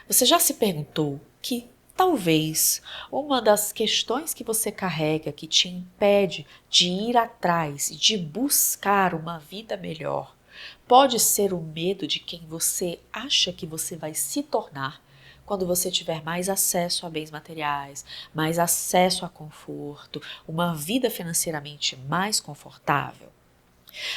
Você já se perguntou que talvez uma das questões que você carrega que te impede de ir atrás e de buscar uma vida melhor pode ser o medo de quem você acha que você vai se tornar quando você tiver mais acesso a bens materiais, mais acesso a conforto, uma vida financeiramente mais confortável?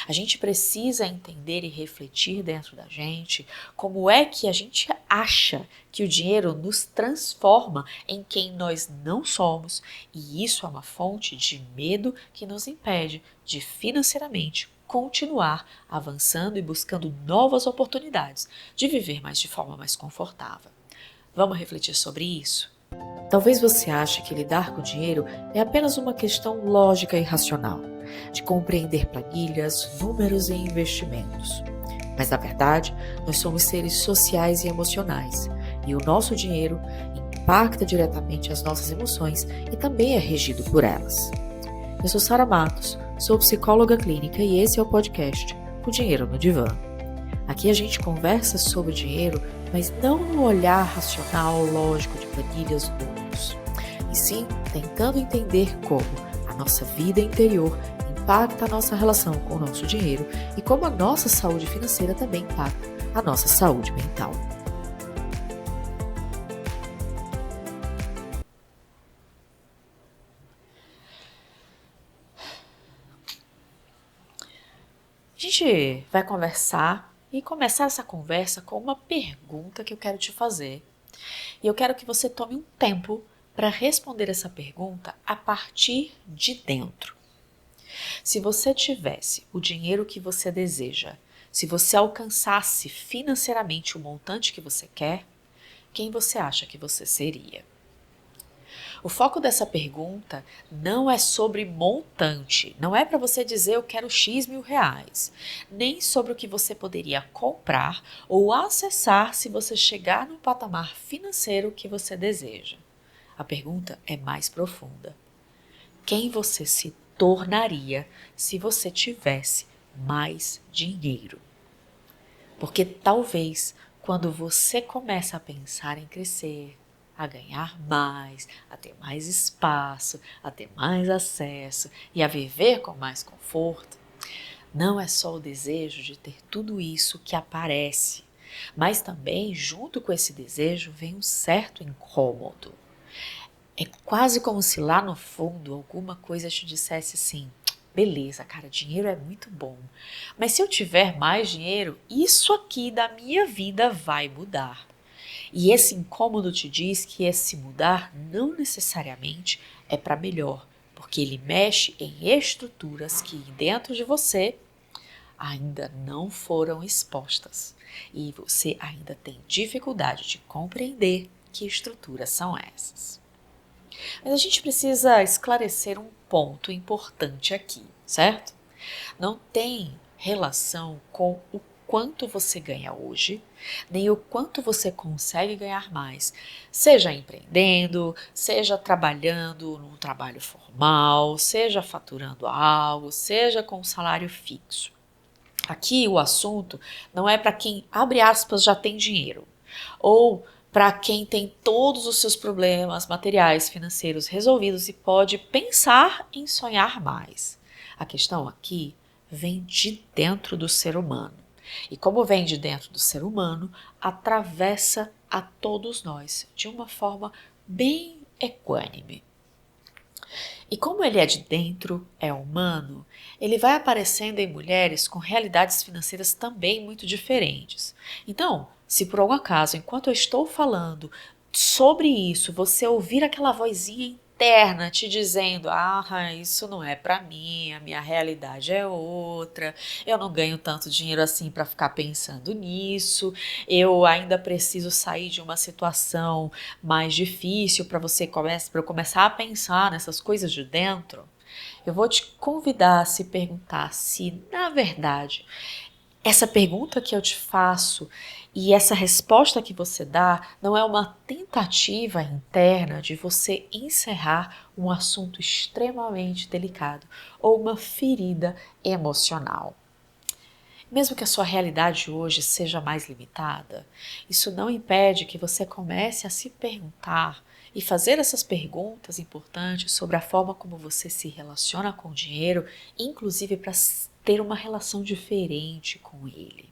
A gente precisa entender e refletir dentro da gente como é que a gente acha que o dinheiro nos transforma em quem nós não somos, e isso é uma fonte de medo que nos impede de financeiramente continuar avançando e buscando novas oportunidades de viver mais de forma mais confortável. Vamos refletir sobre isso? Talvez você ache que lidar com dinheiro é apenas uma questão lógica e racional, de compreender planilhas, números e investimentos. Mas na verdade, nós somos seres sociais e emocionais, e o nosso dinheiro impacta diretamente as nossas emoções e também é regido por elas. Eu sou Sara Matos, sou psicóloga clínica e esse é o podcast O Dinheiro no Divã. Aqui a gente conversa sobre dinheiro, mas não no olhar racional, lógico de planilhas ou números, e sim tentando entender como a nossa vida interior impacta a nossa relação com o nosso dinheiro e como a nossa saúde financeira também impacta a nossa saúde mental. A gente vai conversar e começar essa conversa com uma pergunta que eu quero te fazer. E eu quero que você tome um tempo para responder essa pergunta a partir de dentro. Se você tivesse o dinheiro que você deseja, se você alcançasse financeiramente o montante que você quer, quem você acha que você seria? O foco dessa pergunta não é sobre montante, não é para você dizer eu quero X mil reais, nem sobre o que você poderia comprar ou acessar se você chegar no patamar financeiro que você deseja. A pergunta é mais profunda. Quem você se tornaria se você tivesse mais dinheiro? Porque talvez quando você começa a pensar em crescer, a ganhar mais, a ter mais espaço, a ter mais acesso e a viver com mais conforto, não é só o desejo de ter tudo isso que aparece, mas também junto com esse desejo vem um certo incômodo. É quase como se lá no fundo alguma coisa te dissesse assim: beleza, cara, dinheiro é muito bom, mas se eu tiver mais dinheiro, isso aqui da minha vida vai mudar. E esse incômodo te diz que esse mudar não necessariamente é para melhor, porque ele mexe em estruturas que dentro de você ainda não foram expostas e você ainda tem dificuldade de compreender que estruturas são essas. Mas a gente precisa esclarecer um ponto importante aqui, certo? Não tem relação com o quanto você ganha hoje, nem o quanto você consegue ganhar mais, seja empreendendo, seja trabalhando num trabalho formal, seja faturando algo, seja com um salário fixo. Aqui o assunto não é para quem, abre aspas, já tem dinheiro, ou para quem tem todos os seus problemas materiais, financeiros resolvidos e pode pensar em sonhar mais. A questão aqui vem de dentro do ser humano. E como vem de dentro do ser humano, atravessa a todos nós de uma forma bem equânime. E como ele é de dentro, é humano, ele vai aparecendo em mulheres com realidades financeiras também muito diferentes. Então, se por algum acaso, enquanto eu estou falando sobre isso, você ouvir aquela vozinha interna te dizendo: ah, isso não é para mim, a minha realidade é outra, eu não ganho tanto dinheiro assim para ficar pensando nisso, eu ainda preciso sair de uma situação mais difícil para eu começar a pensar nessas coisas de dentro. Eu vou te convidar a se perguntar se, na verdade, essa pergunta que eu te faço e essa resposta que você dá não é uma tentativa interna de você encerrar um assunto extremamente delicado ou uma ferida emocional. Mesmo que a sua realidade hoje seja mais limitada, isso não impede que você comece a se perguntar e fazer essas perguntas importantes sobre a forma como você se relaciona com o dinheiro, inclusive para ter uma relação diferente com ele.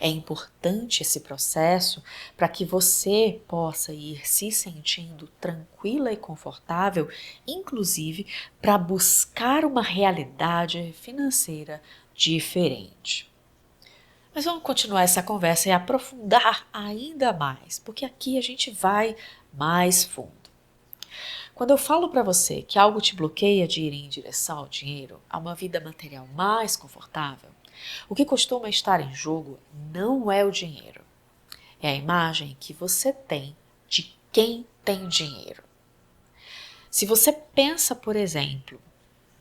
É importante esse processo para que você possa ir se sentindo tranquila e confortável, inclusive para buscar uma realidade financeira diferente. Mas vamos continuar essa conversa e aprofundar ainda mais, porque aqui a gente vai mais fundo. Quando eu falo para você que algo te bloqueia de ir em direção ao dinheiro, a uma vida material mais confortável, o que costuma estar em jogo não é o dinheiro, é a imagem que você tem de quem tem dinheiro. Se você pensa, por exemplo,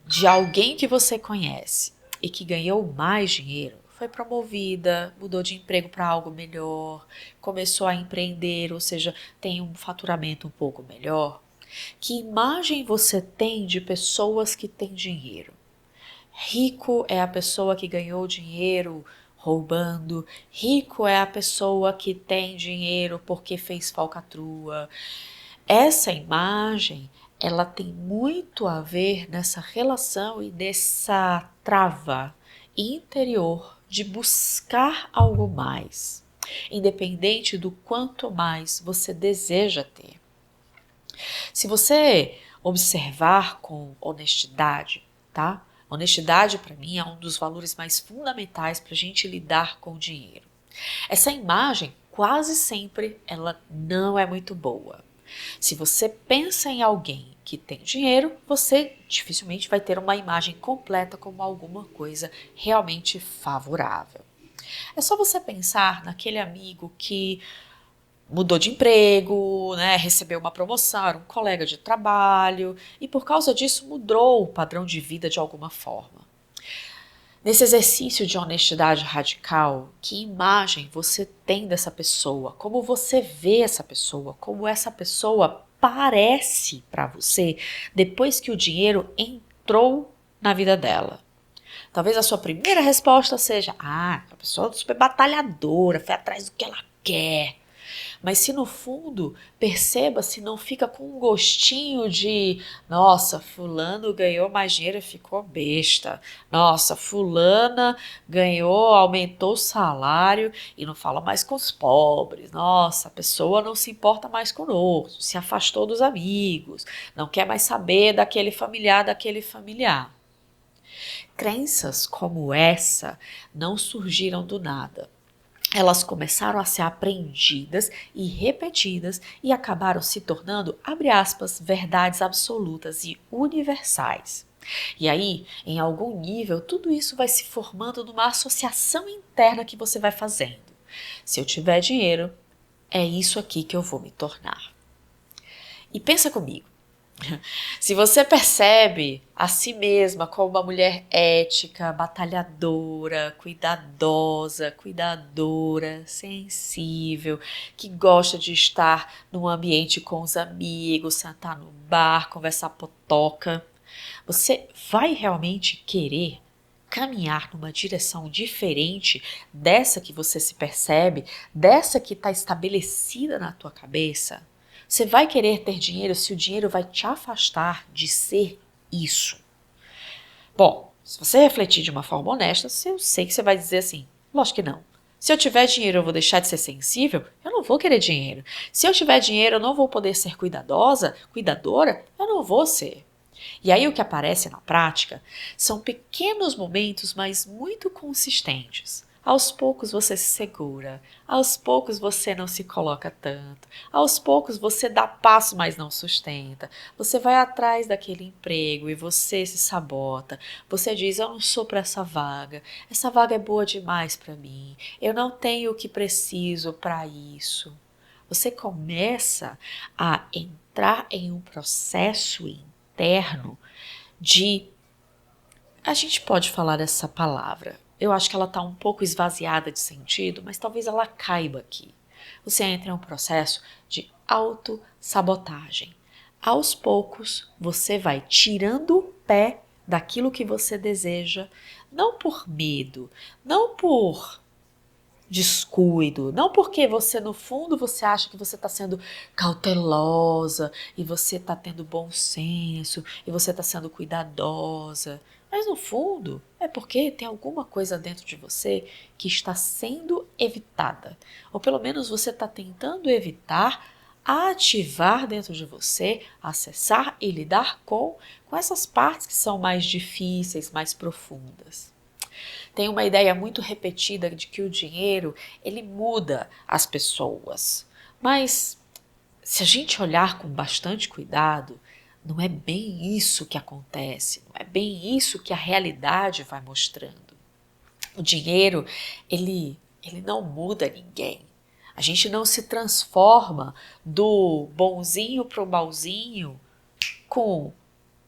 de alguém que você conhece e que ganhou mais dinheiro, foi promovida, mudou de emprego para algo melhor, começou a empreender, ou seja, tem um faturamento um pouco melhor, que imagem você tem de pessoas que têm dinheiro? Rico é a pessoa que ganhou dinheiro roubando, rico é a pessoa que tem dinheiro porque fez falcatrua. Essa imagem, ela tem muito a ver nessa relação e nessa trava interior de buscar algo mais, independente do quanto mais você deseja ter. Se você observar com honestidade, tá? Honestidade, para mim, é um dos valores mais fundamentais para a gente lidar com o dinheiro. Essa imagem, quase sempre, ela não é muito boa. Se você pensa em alguém que tem dinheiro, você dificilmente vai ter uma imagem completa como alguma coisa realmente favorável. É só você pensar naquele amigo que mudou de emprego, né, recebeu uma promoção, era um colega de trabalho e por causa disso mudou o padrão de vida de alguma forma. Nesse exercício de honestidade radical, que imagem você tem dessa pessoa? Como você vê essa pessoa? Como essa pessoa parece para você depois que o dinheiro entrou na vida dela? Talvez a sua primeira resposta seja: a pessoa é super batalhadora, foi atrás do que ela quer. Mas se no fundo, perceba se não fica com um gostinho de nossa, fulano ganhou mais dinheiro e ficou besta. Nossa, fulana ganhou, aumentou o salário e não fala mais com os pobres. Nossa, a pessoa não se importa mais conosco, se afastou dos amigos, não quer mais saber daquele familiar. Crenças como essa não surgiram do nada. Elas começaram a ser aprendidas e repetidas e acabaram se tornando, abre aspas, verdades absolutas e universais. E aí, em algum nível, tudo isso vai se formando numa associação interna que você vai fazendo. Se eu tiver dinheiro, é isso aqui que eu vou me tornar. E pensa comigo. Se você percebe a si mesma como uma mulher ética, batalhadora, cuidadora, sensível, que gosta de estar num ambiente com os amigos, sentar no bar, conversar potoca, você vai realmente querer caminhar numa direção diferente dessa que você se percebe, dessa que está estabelecida na tua cabeça? Você vai querer ter dinheiro se o dinheiro vai te afastar de ser isso? Bom, se você refletir de uma forma honesta, eu sei que você vai dizer assim, lógico que não. Se eu tiver dinheiro, eu vou deixar de ser sensível? Eu não vou querer dinheiro. Se eu tiver dinheiro, eu não vou poder ser cuidadora? Eu não vou ser. E aí o que aparece na prática são pequenos momentos, mas muito consistentes. Aos poucos você se segura, aos poucos você não se coloca tanto, aos poucos você dá passo, mas não sustenta. Você vai atrás daquele emprego e você se sabota. Você diz, eu não sou para essa vaga é boa demais para mim, eu não tenho o que preciso para isso. Você começa a entrar em um processo interno de, a gente pode falar essa palavra, eu acho que ela está um pouco esvaziada de sentido, mas talvez ela caiba aqui. Você entra em um processo de autossabotagem. Aos poucos, você vai tirando o pé daquilo que você deseja não por medo, não por descuido, não porque você no fundo você acha que você está sendo cautelosa e você está tendo bom senso e você está sendo cuidadosa, mas no fundo é porque tem alguma coisa dentro de você que está sendo evitada, ou pelo menos você está tentando evitar ativar dentro de você, acessar e lidar com essas partes que são mais difíceis, mais profundas. Tem uma ideia muito repetida de que o dinheiro, ele muda as pessoas. Mas se a gente olhar com bastante cuidado, não é bem isso que acontece, não é bem isso que a realidade vai mostrando. O dinheiro, ele não muda ninguém. A gente não se transforma do bonzinho para o malzinho com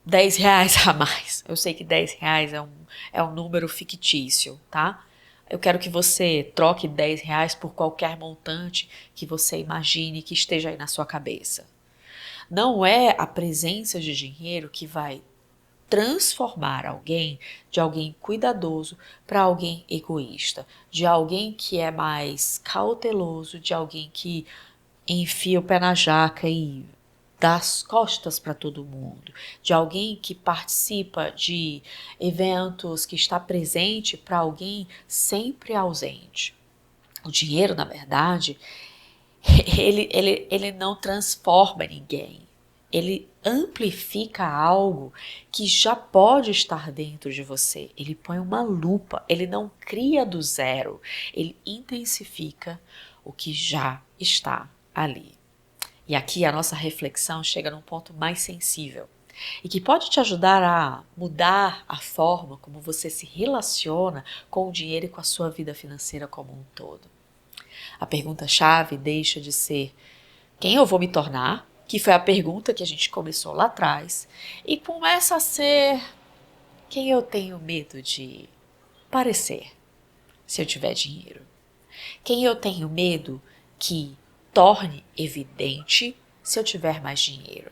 10 reais a mais. Eu sei que 10 reais é um número fictício, tá? Eu quero que você troque 10 reais por qualquer montante que você imagine que esteja aí na sua cabeça. Não é a presença de dinheiro que vai transformar alguém de alguém cuidadoso para alguém egoísta, de alguém que é mais cauteloso, de alguém que enfia o pé na jaca e dá as costas para todo mundo, de alguém que participa de eventos, que está presente para alguém sempre ausente. O dinheiro, na verdade, ele não transforma ninguém. Ele amplifica algo que já pode estar dentro de você. Ele põe uma lupa, ele não cria do zero, ele intensifica o que já está ali. E aqui a nossa reflexão chega num ponto mais sensível e que pode te ajudar a mudar a forma como você se relaciona com o dinheiro e com a sua vida financeira como um todo. A pergunta-chave deixa de ser quem eu vou me tornar, que foi a pergunta que a gente começou lá atrás, e começa a ser quem eu tenho medo de parecer se eu tiver dinheiro. Quem eu tenho medo que torne evidente se eu tiver mais dinheiro.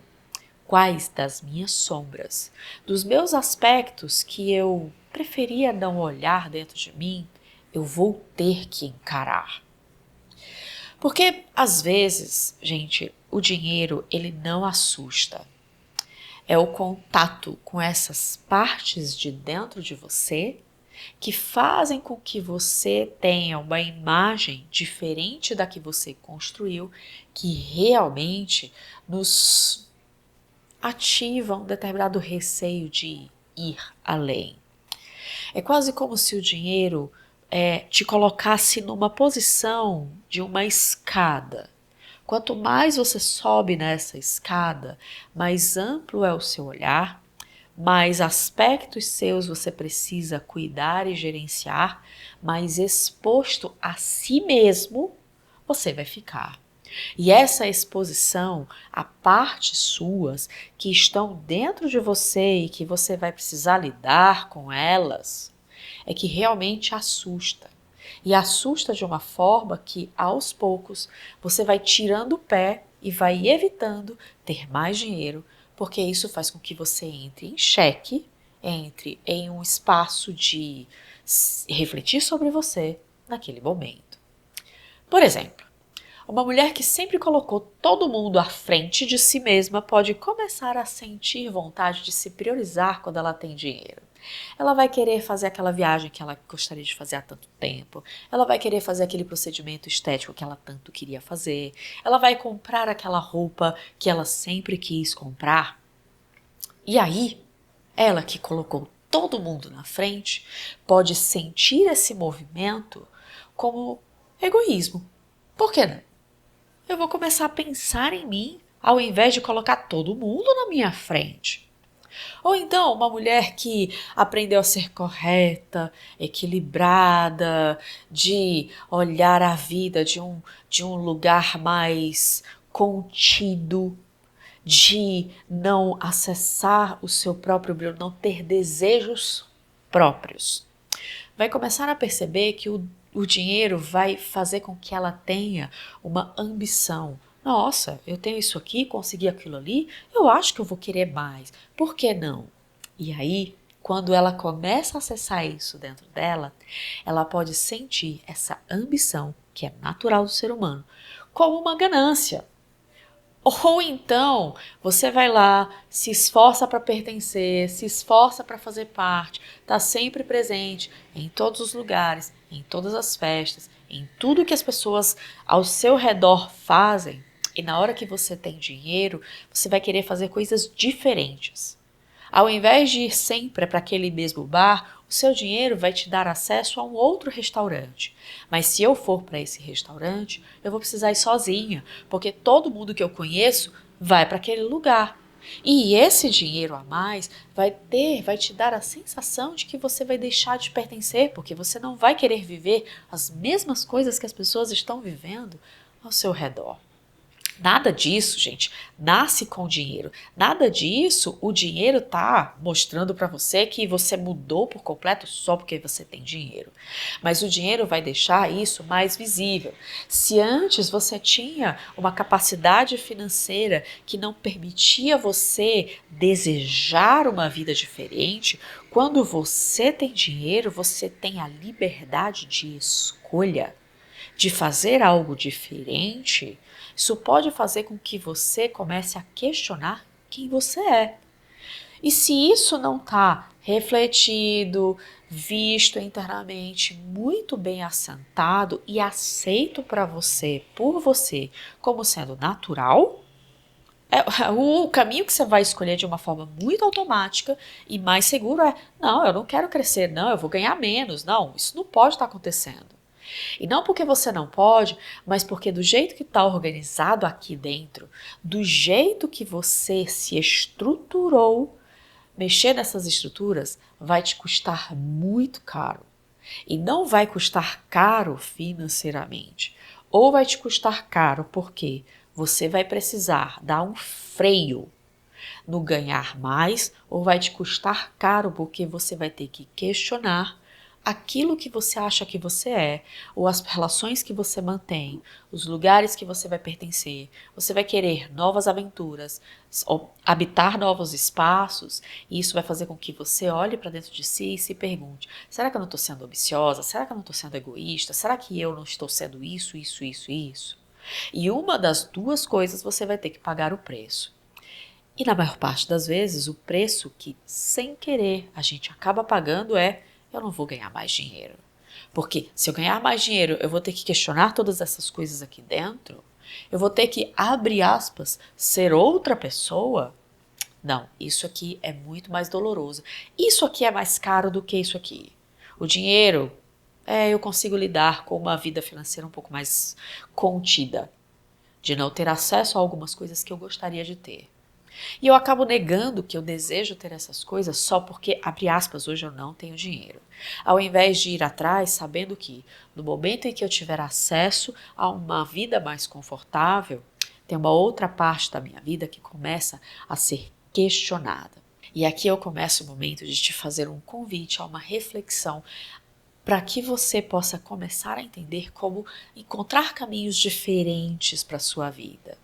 Quais das minhas sombras, dos meus aspectos que eu preferia não olhar dentro de mim, eu vou ter que encarar. Porque, às vezes, gente, o dinheiro, ele não assusta. É o contato com essas partes de dentro de você que fazem com que você tenha uma imagem diferente da que você construiu, que realmente nos ativa um determinado receio de ir além. É quase como se o dinheiro te colocasse numa posição de uma escada. Quanto mais você sobe nessa escada, mais amplo é o seu olhar, mais aspectos seus você precisa cuidar e gerenciar, mais exposto a si mesmo você vai ficar. E essa exposição a partes suas que estão dentro de você e que você vai precisar lidar com elas, é que realmente assusta. E assusta de uma forma que, aos poucos, você vai tirando o pé e vai evitando ter mais dinheiro, porque isso faz com que você entre em xeque, entre em um espaço de refletir sobre você naquele momento. Por exemplo, uma mulher que sempre colocou todo mundo à frente de si mesma pode começar a sentir vontade de se priorizar quando ela tem dinheiro. Ela vai querer fazer aquela viagem que ela gostaria de fazer há tanto tempo. Ela vai querer fazer aquele procedimento estético que ela tanto queria fazer. Ela vai comprar aquela roupa que ela sempre quis comprar. E aí, ela que colocou todo mundo na frente pode sentir esse movimento como egoísmo. Por que não? Eu vou começar a pensar em mim ao invés de colocar todo mundo na minha frente. Ou então, uma mulher que aprendeu a ser correta, equilibrada, de olhar a vida de um lugar mais contido, de não acessar o seu próprio brilho, não ter desejos próprios. Vai começar a perceber que o dinheiro vai fazer com que ela tenha uma ambição. Nossa, eu tenho isso aqui, consegui aquilo ali, eu acho que eu vou querer mais. Por que não? E aí, quando ela começa a acessar isso dentro dela, ela pode sentir essa ambição, que é natural do ser humano, como uma ganância. Ou então, você vai lá, se esforça para pertencer, se esforça para fazer parte, está sempre presente em todos os lugares, em todas as festas, em tudo que as pessoas ao seu redor fazem. E na hora que você tem dinheiro, você vai querer fazer coisas diferentes. Ao invés de ir sempre para aquele mesmo bar, o seu dinheiro vai te dar acesso a um outro restaurante. Mas se eu for para esse restaurante, eu vou precisar ir sozinha, porque todo mundo que eu conheço vai para aquele lugar. E esse dinheiro a mais vai te dar a sensação de que você vai deixar de pertencer, porque você não vai querer viver as mesmas coisas que as pessoas estão vivendo ao seu redor. Nada disso, gente, nasce com dinheiro. Nada disso, o dinheiro tá mostrando para você que você mudou por completo só porque você tem dinheiro. Mas o dinheiro vai deixar isso mais visível. Se antes você tinha uma capacidade financeira que não permitia você desejar uma vida diferente, quando você tem dinheiro, você tem a liberdade de escolha, de fazer algo diferente. Isso pode fazer com que você comece a questionar quem você é. E se isso não está refletido, visto internamente, muito bem assentado e aceito para você, por você, como sendo natural, o caminho que você vai escolher de uma forma muito automática e mais seguro é: não, eu não quero crescer, não, eu vou ganhar menos, não, isso não pode estar acontecendo. E não porque você não pode, mas porque do jeito que está organizado aqui dentro, do jeito que você se estruturou, mexer nessas estruturas vai te custar muito caro. E não vai custar caro financeiramente. Ou vai te custar caro porque você vai precisar dar um freio no ganhar mais, ou vai te custar caro porque você vai ter que questionar aquilo que você acha que você é, ou as relações que você mantém, os lugares que você vai pertencer. Você vai querer novas aventuras, habitar novos espaços, e isso vai fazer com que você olhe para dentro de si e se pergunte: será que eu não estou sendo ambiciosa? Será que eu não estou sendo egoísta? Será que eu não estou sendo isso, isso, isso e isso? E uma das duas coisas você vai ter que pagar o preço. E na maior parte das vezes, o preço que, sem querer, a gente acaba pagando é: eu não vou ganhar mais dinheiro. Porque se eu ganhar mais dinheiro, eu vou ter que questionar todas essas coisas aqui dentro? Eu vou ter que, abre aspas, ser outra pessoa? Não, isso aqui é muito mais doloroso. Isso aqui é mais caro do que isso aqui. O dinheiro, eu consigo lidar com uma vida financeira um pouco mais contida, de não ter acesso a algumas coisas que eu gostaria de ter. E eu acabo negando que eu desejo ter essas coisas só porque, abre aspas, hoje eu não tenho dinheiro. Ao invés de ir atrás, sabendo que no momento em que eu tiver acesso a uma vida mais confortável, tem uma outra parte da minha vida que começa a ser questionada. E aqui eu começo o momento de te fazer um convite a uma reflexão para que você possa começar a entender como encontrar caminhos diferentes para a sua vida.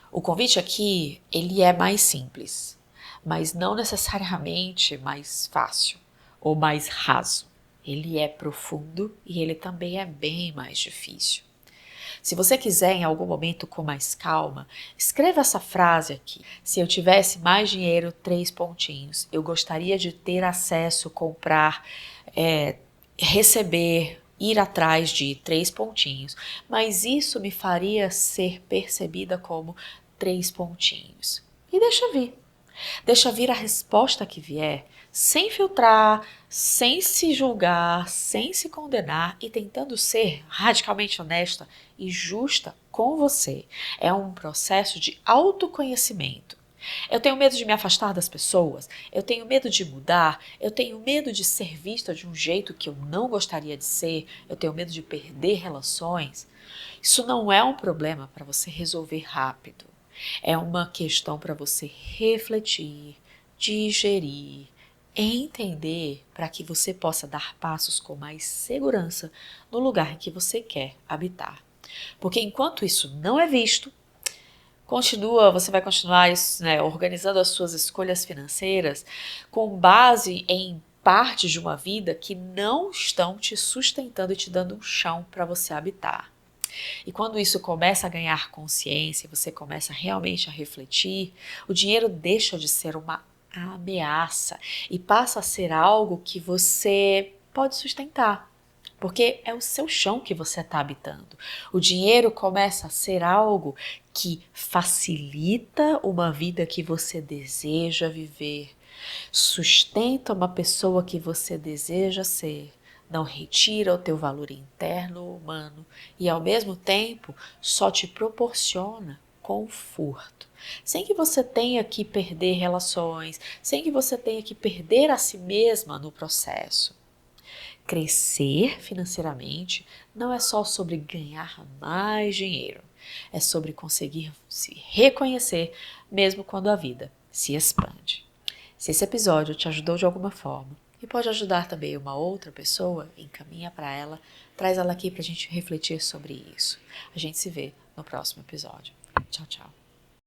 O convite aqui, ele é mais simples, mas não necessariamente mais fácil ou mais raso. Ele é profundo e ele também é bem mais difícil. Se você quiser, em algum momento com mais calma, escreva essa frase aqui: se eu tivesse mais dinheiro, 3 pontinhos, eu gostaria de ter acesso, comprar, receber, ir atrás de 3 pontinhos, mas isso me faria ser percebida como 3 pontinhos. E deixa vir a resposta que vier, sem filtrar, sem se julgar, sem se condenar e tentando ser radicalmente honesta e justa com você. É um processo de autoconhecimento. Eu tenho medo de me afastar das pessoas, eu tenho medo de mudar, eu tenho medo de ser vista de um jeito que eu não gostaria de ser, eu tenho medo de perder relações. Isso não é um problema para você resolver rápido. É uma questão para você refletir, digerir, entender, para que você possa dar passos com mais segurança no lugar em que você quer habitar. Porque enquanto isso não é visto, Você vai continuar, né, organizando as suas escolhas financeiras com base em partes de uma vida que não estão te sustentando e te dando um chão para você habitar. E quando isso começa a ganhar consciência, você começa realmente a refletir, o dinheiro deixa de ser uma ameaça e passa a ser algo que você pode sustentar. Porque é o seu chão que você está habitando. O dinheiro começa a ser algo que facilita uma vida que você deseja viver, sustenta uma pessoa que você deseja ser, não retira o teu valor interno humano e ao mesmo tempo só te proporciona conforto, sem que você tenha que perder relações, sem que você tenha que perder a si mesma no processo. Crescer financeiramente não é só sobre ganhar mais dinheiro, é sobre conseguir se reconhecer mesmo quando a vida se expande. Se esse episódio te ajudou de alguma forma e pode ajudar também uma outra pessoa, encaminha para ela, traz ela aqui para a gente refletir sobre isso. A gente se vê no próximo episódio. Tchau, tchau.